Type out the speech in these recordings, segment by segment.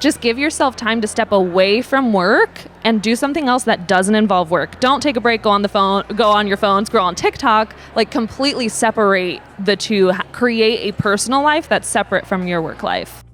Just give yourself time to step away from work and do something else that doesn't involve work. Don't take a break, go on your phone, scroll on TikTok, like completely separate the two, create a personal life that's separate from your work life.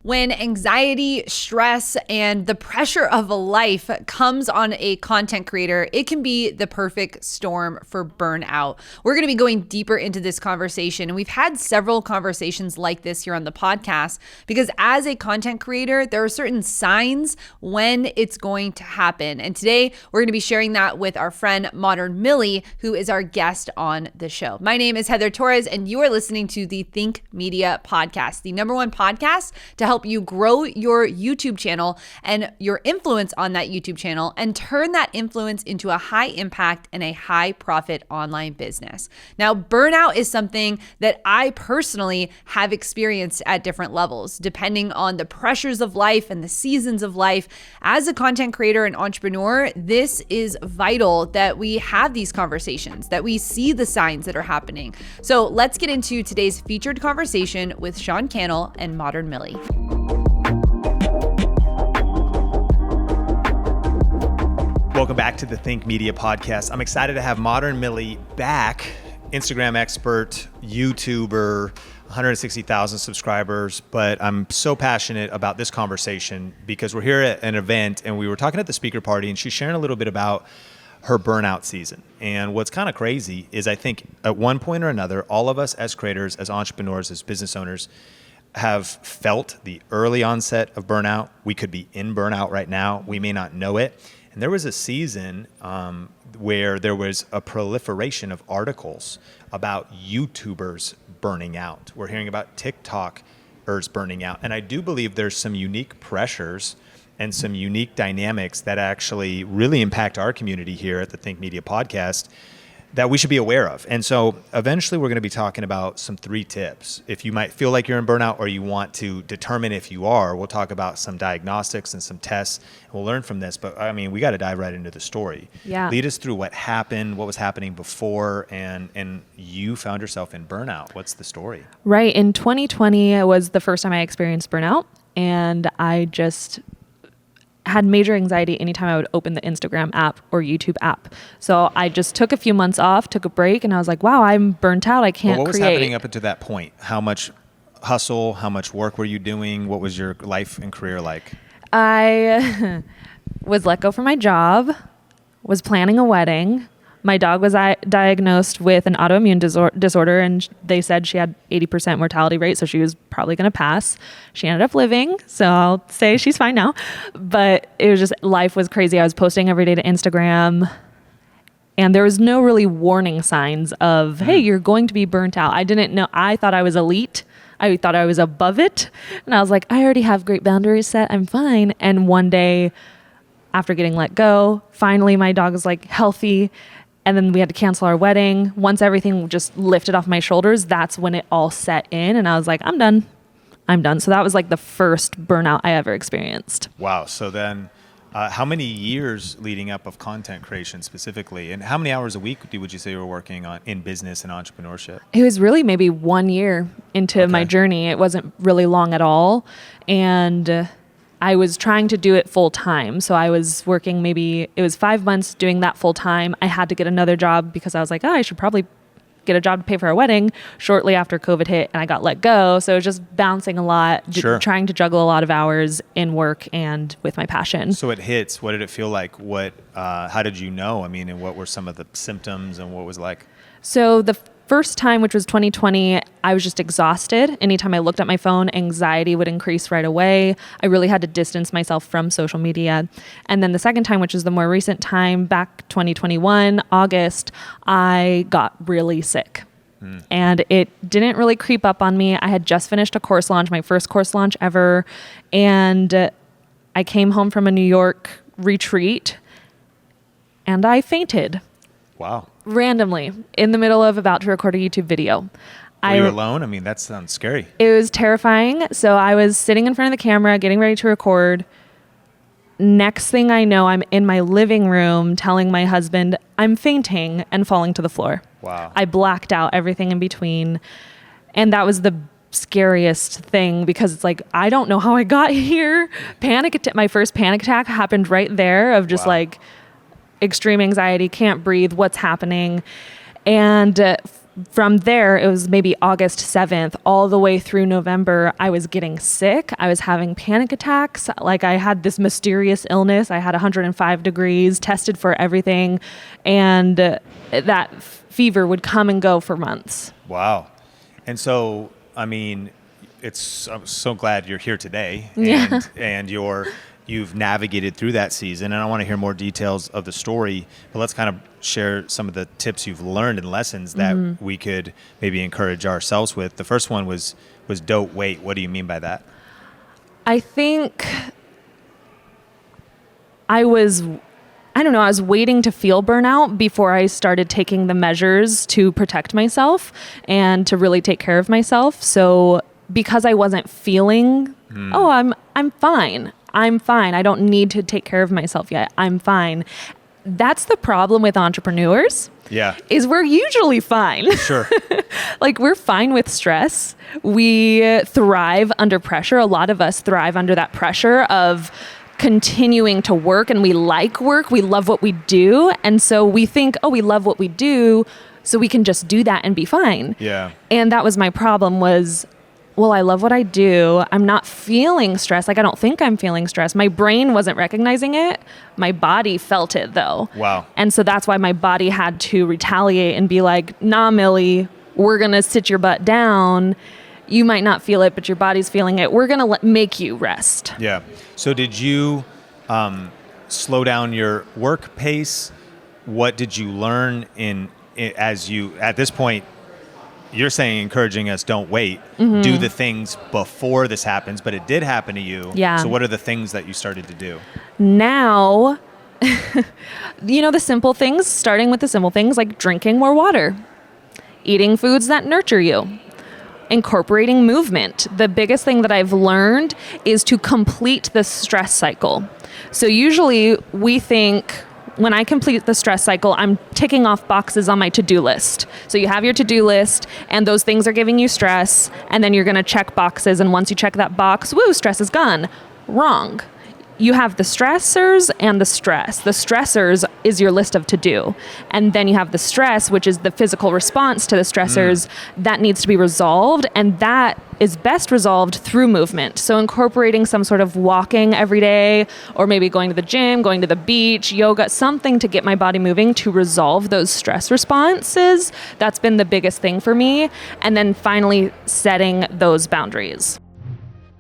When anxiety, stress, and the pressure of a life comes on a content creator, it can be the perfect storm for burnout. We're going to be going deeper into this conversation, and we've had several conversations like this here on the podcast because as a content creator, there are certain signs when it's going to happen. And today, we're going to be sharing that with our friend Modern Millie, who is our guest on the show. My name is Heather Torres, and you are listening to the Think Media Podcast, the #1 podcast to help you grow your YouTube channel and your influence on that YouTube channel and turn that influence into a high impact and a high profit online business. Now, burnout is something that I personally have experienced at different levels, depending on the pressures of life and the seasons of life. As a content creator and entrepreneur, this is vital that we have these conversations, that we see the signs that are happening. So let's get into today's featured conversation with Sean Cannell and Modern Millie. Welcome back to the Think Media Podcast. I'm excited to have Modern Millie back, Instagram expert, YouTuber, 160,000 subscribers, but I'm so passionate about this conversation because we're here at an event and we were talking at the speaker party and she's sharing a little bit about her burnout season. And what's kind of crazy is I think at one point or another, all of us as creators, as entrepreneurs, as business owners, have felt the early onset of burnout. We could be in burnout right now. We may not know it. And there was a season where there was a proliferation of articles about YouTubers burning out. We're hearing about TikTokers burning out. And I do believe there's some unique pressures and some unique dynamics that actually really impact our community here at the Think Media Podcast that we should be aware of. And so eventually we're going to be talking about some 3 tips. If you might feel like you're in burnout or you want to determine if you are, we'll talk about some diagnostics and some tests. And we'll learn from this. But I mean, we got to dive right into the story. Yeah. Lead us through what happened, what was happening before, and you found yourself in burnout. What's the story? Right. In 2020 was the first time I experienced burnout. And I just had major anxiety anytime I would open the Instagram app or YouTube app. So I just took a few months off, took a break, and I was like, wow, I'm burnt out. I can't create. What was happening up until that point? How much hustle, how much work were you doing? What was your life and career like? I was let go from my job, was planning a wedding. My dog was diagnosed with an autoimmune disorder, and they said she had 80% mortality rate, so she was probably going to pass. She ended up living, so I'll say she's fine now. But it was just, life was crazy. I was posting every day to Instagram, and there was no really warning signs of, hey, you're going to be burnt out. I didn't know. I thought I was elite. I thought I was above it. And I was like, I already have great boundaries set. I'm fine. And one day, after getting let go, finally my dog was like healthy. And then we had to cancel our wedding. Once everything just lifted off my shoulders, that's when it all set in. And I was like, I'm done. So that was like the first burnout I ever experienced. Wow. So then how many years leading up of content creation specifically? And how many hours a week would you say you were working on in business and entrepreneurship? It was really maybe 1 year into my journey. It wasn't really long at all. And I was trying to do it full time. So I was working it was 5 months doing that full time. I had to get another job because I was like, I should probably get a job to pay for our wedding shortly after COVID hit, and I got let go. So it was just bouncing a lot, trying to juggle a lot of hours in work and with my passion. So it hits. What did it feel like? How did you know? I mean, and what were some of the symptoms and what was it like? So the first time, which was 2020, I was just exhausted. Anytime I looked at my phone, anxiety would increase right away. I really had to distance myself from social media. And then the second time, which is the more recent time, back 2021, August, I got really sick. And it didn't really creep up on me. I had just finished a course launch, my first course launch ever. And I came home from a New York retreat and I fainted. Wow. Randomly, in the middle of about to record a YouTube video. Were you alone? I mean, that sounds scary. It was terrifying. So I was sitting in front of the camera, getting ready to record. Next thing I know, I'm in my living room telling my husband I'm fainting and falling to the floor. Wow. I blacked out everything in between. And that was the scariest thing because it's like, I don't know how I got here. My first panic attack happened right there of just like extreme anxiety, can't breathe, what's happening. And from there, it was maybe August 7th, all the way through November, I was getting sick. I was having panic attacks. Like I had this mysterious illness. I had 105 degrees, tested for everything. And that fever would come and go for months. Wow. And so, I mean, I'm so glad you're here today and you've navigated through that season. And I want to hear more details of the story, but let's kind of share some of the tips you've learned and lessons that we could maybe encourage ourselves with. The first one was don't wait. What do you mean by that? I think I was waiting to feel burnout before I started taking the measures to protect myself and to really take care of myself. So because I wasn't feeling, I'm fine. I'm fine. I don't need to take care of myself yet. I'm fine. That's the problem with entrepreneurs. Yeah. Is we're usually fine. Sure. Like we're fine with stress. We thrive under pressure. A lot of us thrive under that pressure of continuing to work, and we like work. We love what we do. And so we think, we love what we do, so we can just do that and be fine. Yeah. And that was my problem was, I love what I do. I'm not feeling stress. Like I don't think I'm feeling stress. My brain wasn't recognizing it. My body felt it though. Wow. And so that's why my body had to retaliate and be like, nah, Millie, we're going to sit your butt down. You might not feel it, but your body's feeling it. We're going to make you rest. Yeah. So did you slow down your work pace? What did you learn at this point, you're saying, encouraging us, don't wait, do the things before this happens, but it did happen to you. Yeah. So what are the things that you started to do? Now, the simple things, starting with the simple things like drinking more water, eating foods that nurture you, incorporating movement. The biggest thing that I've learned is to complete the stress cycle. So usually we think when I complete the stress cycle, I'm ticking off boxes on my to-do list. So you have your to-do list and those things are giving you stress, and then you're going to check boxes. And once you check that box, stress is gone. Wrong. You have the stressors and the stress. The stressors is your list of to-do. And then you have the stress, which is the physical response to the stressors that needs to be resolved. And that is best resolved through movement. So incorporating some sort of walking every day, or maybe going to the gym, going to the beach, yoga, something to get my body moving to resolve those stress responses. That's been the biggest thing for me. And then finally setting those boundaries.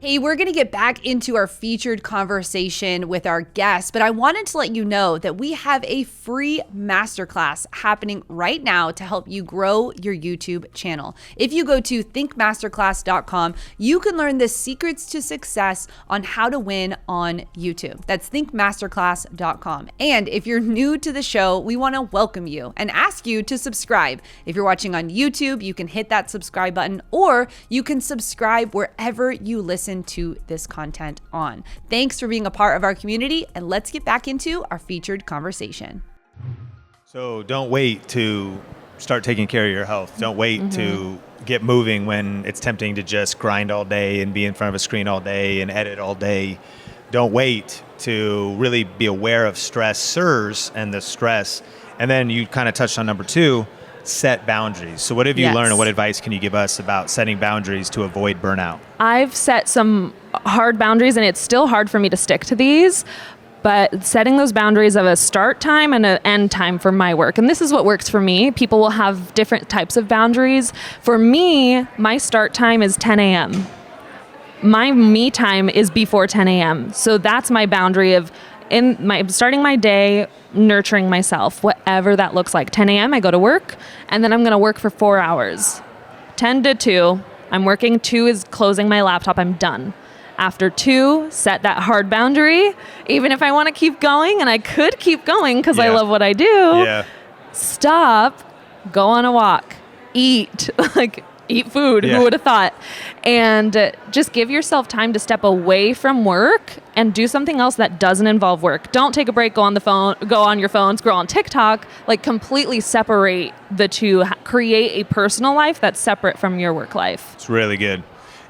Hey, we're going to get back into our featured conversation with our guests, but I wanted to let you know that we have a free masterclass happening right now to help you grow your YouTube channel. If you go to thinkmasterclass.com, you can learn the secrets to success on how to win on YouTube. That's thinkmasterclass.com. And if you're new to the show, we want to welcome you and ask you to subscribe. If you're watching on YouTube, you can hit that subscribe button, or you can subscribe wherever you listen to this content on. Thanks for being a part of our community, and let's get back into our featured conversation. So don't wait to start taking care of your health. Don't wait to get moving when it's tempting to just grind all day and be in front of a screen all day and edit all day. Don't wait to really be aware of stressors and the stress. And then you kind of touched on number 2, set boundaries. So what have you learned, and what advice can you give us about setting boundaries to avoid burnout? I've set some hard boundaries, and it's still hard for me to stick to these, but setting those boundaries of a start time and an end time for my work. And this is what works for me. People will have different types of boundaries. For me, my start time is 10 a.m. My me time is before 10 a.m. So that's my boundary of starting my day, nurturing myself, whatever that looks like. 10 a.m. I go to work, and then I'm going to work for 4 hours. 10 to 2, I'm working. 2 is closing my laptop. I'm done. After 2, set that hard boundary. Even if I want to keep going, and I could keep going because I love what I do, stop, go on a walk, eat, eat food. Who would have thought? And just give yourself time to step away from work and do something else that doesn't involve work. Don't take a break, go on your phone, scroll on TikTok, completely separate the two, create a personal life that's separate from your work life. It's really good.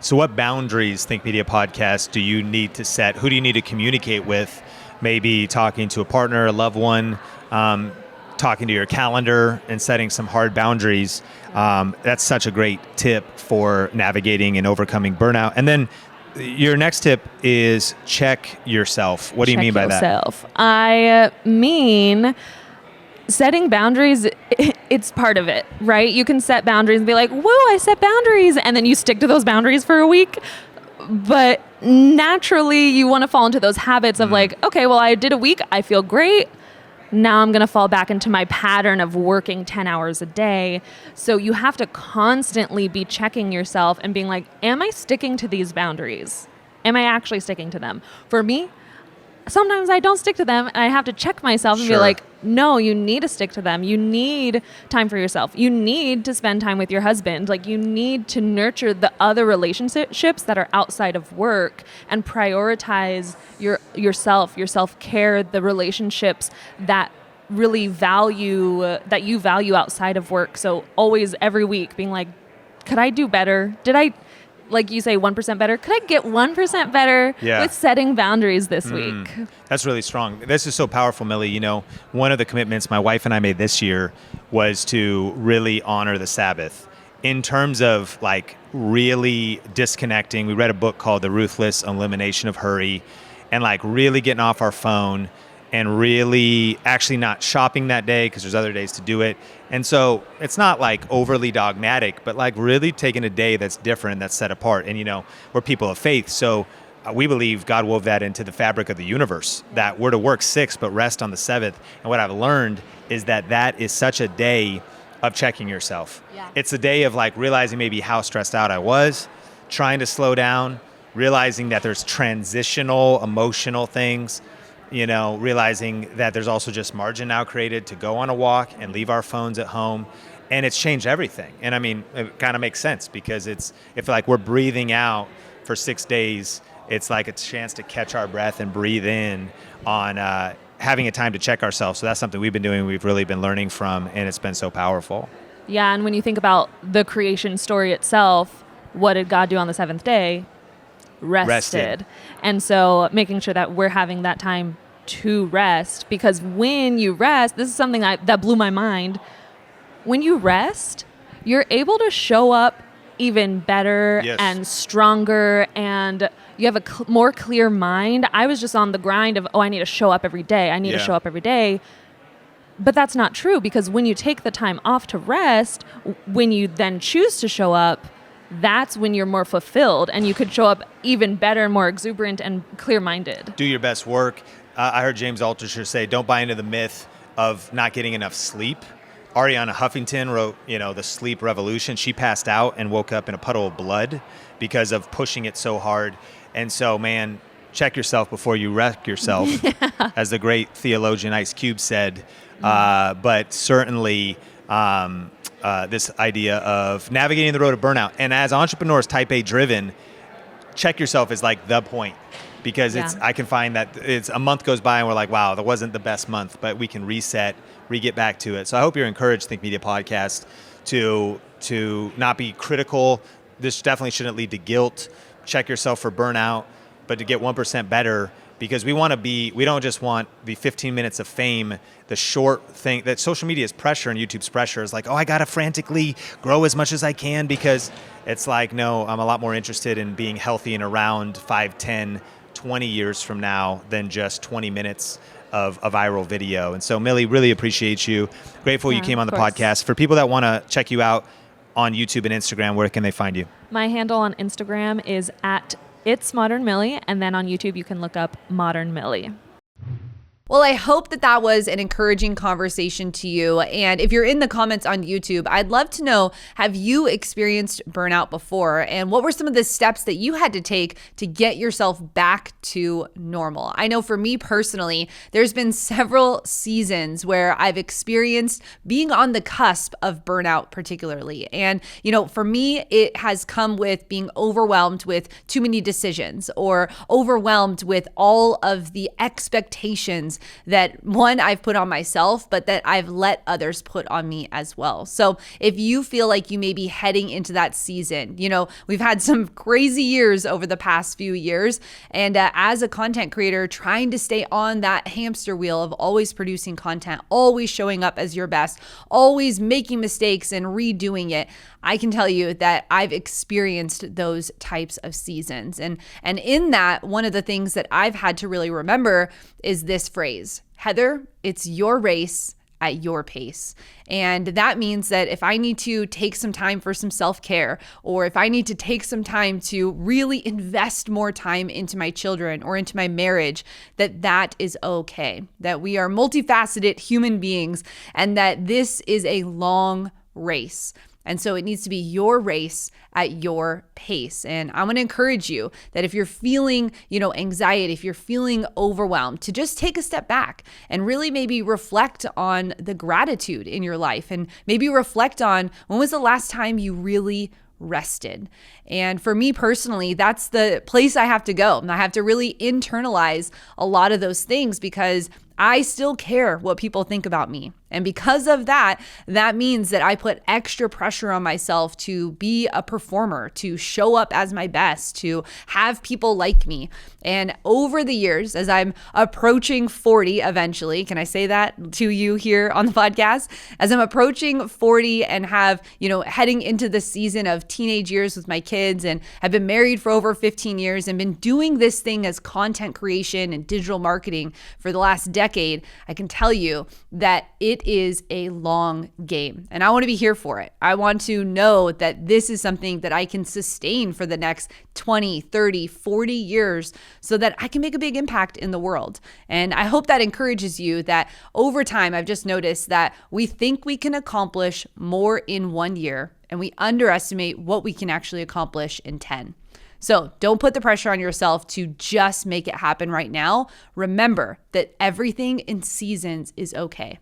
So what boundaries, Think Media Podcast, do you need to set? Who do you need to communicate with? Maybe talking to a partner, a loved one, talking to your calendar and setting some hard boundaries. That's such a great tip for navigating and overcoming burnout. And then your next tip is check yourself. What do you mean by that? I mean, setting boundaries, it's part of it, right? You can set boundaries and be like, whoa, I set boundaries. And then you stick to those boundaries for a week. But naturally, you want to fall into those habits of like, okay, well, I did a week. I feel great. Now I'm going to fall back into my pattern of working 10 hours a day. So you have to constantly be checking yourself and being like, am I sticking to these boundaries? Am I actually sticking to them? For me, sometimes I don't stick to them and I have to check myself and be like, no, you need to stick to them. You need time for yourself. You need to spend time with your husband. Like, you need to nurture the other relationships that are outside of work and prioritize your self-care, the relationships that really that you value outside of work. So always every week being like, could I do better? Did I, like you say, 1% better? Could I get 1% better with setting boundaries this week? That's really strong. This is so powerful, Millie. You know, one of the commitments my wife and I made this year was to really honor the Sabbath in terms of like really disconnecting. We read a book called The Ruthless Elimination of Hurry, and like really getting off our phone and really actually not shopping that day because there's other days to do it. And so it's not like overly dogmatic, but like really taking a day that's different, that's set apart. And, you know, we're people of faith. So we believe God wove that into the fabric of the universe, that we're to work 6, but rest on the 7th. And what I've learned is that is such a day of checking yourself. Yeah. It's a day of like realizing maybe how stressed out I was, trying to slow down, realizing that there's transitional emotional things, you know, realizing that there's also just margin now created to go on a walk and leave our phones at home. And it's changed everything. And I mean, it kind of makes sense because if like we're breathing out for 6 days, it's like a chance to catch our breath and breathe in on having a time to check ourselves. So that's something we've been doing, we've really been learning from, and it's been so powerful. Yeah, and when you think about the creation story itself, what did God do on the 7th day? Rested. And so making sure that we're having that time to rest, because when you rest, this is something that blew my mind. When you rest, you're able to show up even better and stronger, and you have a more clear mind. I was just on the grind of, I need to show up every day. I need to show up every day. But that's not true, because when you take the time off to rest, when you then choose to show up, that's when you're more fulfilled and you could show up even better, more exuberant and clear-minded. Do your best work. I heard James Altucher say, don't buy into the myth of not getting enough sleep. Ariana Huffington wrote, The Sleep Revolution. She passed out and woke up in a puddle of blood because of pushing it so hard. And so, man, check yourself before you wreck yourself, as the great theologian Ice Cube said. But certainly this idea of navigating the road of burnout. And as entrepreneurs, type A driven, check yourself is like the point. Because I can find that it's a month goes by and we're like, wow, that wasn't the best month, but we can reset, get back to it. So I hope you're encouraged, Think Media Podcast, to not be critical. This definitely shouldn't lead to guilt. Check yourself for burnout, but to get 1% better, because we don't just want the 15 minutes of fame, the short thing that social media's pressure and YouTube's pressure is like, I got to frantically grow as much as I can, because it's like, no, I'm a lot more interested in being healthy and around 5, 10, 20 years from now than just 20 minutes of a viral video. And so, Millie, really appreciate you. Grateful you came on the podcast. For people that want to check you out on YouTube and Instagram, where can they find you? My handle on Instagram is @itsmodernmillie, and then on YouTube you can look up Modern Millie. Well, I hope that was an encouraging conversation to you. And if you're in the comments on YouTube, I'd love to know, have you experienced burnout before? And what were some of the steps that you had to take to get yourself back to normal? I know for me personally, there's been several seasons where I've experienced being on the cusp of burnout particularly. And, for me, it has come with being overwhelmed with too many decisions, or overwhelmed with all of the expectations seasons that one, I've put on myself, but that I've let others put on me as well. So if you feel like you may be heading into that season, we've had some crazy years over the past few years. And as a content creator, trying to stay on that hamster wheel of always producing content, always showing up as your best, always making mistakes and redoing it, I can tell you that I've experienced those types of seasons. And in that, one of the things that I've had to really remember is this phrase, Heather, it's your race at your pace. And that means that if I need to take some time for some self-care, or if I need to take some time to really invest more time into my children or into my marriage, that is okay. That we are multifaceted human beings and that this is a long race. And so it needs to be your race at your pace. And I'm going to encourage you that if you're feeling, anxiety, if you're feeling overwhelmed, to just take a step back and really maybe reflect on the gratitude in your life, and maybe reflect on when was the last time you really rested. And for me personally, that's the place I have to go. And I have to really internalize a lot of those things because I still care what people think about me. And because of that, that means that I put extra pressure on myself to be a performer, to show up as my best, to have people like me. And over the years, as I'm approaching 40 eventually, can I say that to you here on the podcast? As I'm approaching 40 and have, heading into the season of teenage years with my kids, and have been married for over 15 years and been doing this thing as content creation and digital marketing for the last decade, I can tell you that it is a long game and I want to be here for it. I want to know that this is something that I can sustain for the next 20, 30, 40 years so that I can make a big impact in the world. And I hope that encourages you that over time, I've just noticed that we think we can accomplish more in 1 year and we underestimate what we can actually accomplish in 10. So don't put the pressure on yourself to just make it happen right now. Remember that everything in seasons is okay.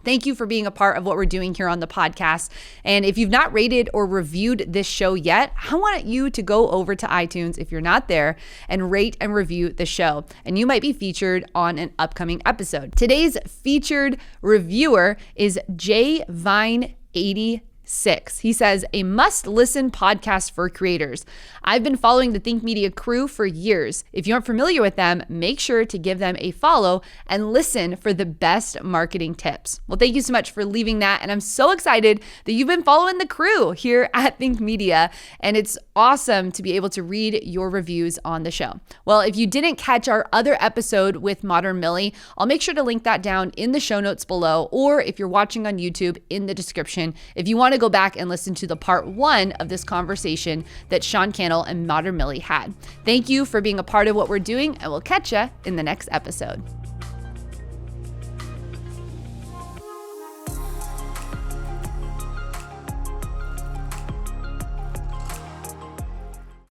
Thank you for being a part of what we're doing here on the podcast. And if you've not rated or reviewed this show yet, I want you to go over to iTunes if you're not there and rate and review the show. And you might be featured on an upcoming episode. Today's featured reviewer is JVine86. He says, a must-listen podcast for creators. I've been following the Think Media crew for years. If you aren't familiar with them, make sure to give them a follow and listen for the best marketing tips. Well, thank you so much for leaving that. And I'm so excited that you've been following the crew here at Think Media. And it's awesome to be able to read your reviews on the show. Well, if you didn't catch our other episode with Modern Millie, I'll make sure to link that down in the show notes below, or if you're watching on YouTube, in the description, if you want to go back and listen to the part 1 of this conversation that Sean Cannell and Modern Millie had. Thank you for being a part of what we're doing, and we'll catch you in the next episode.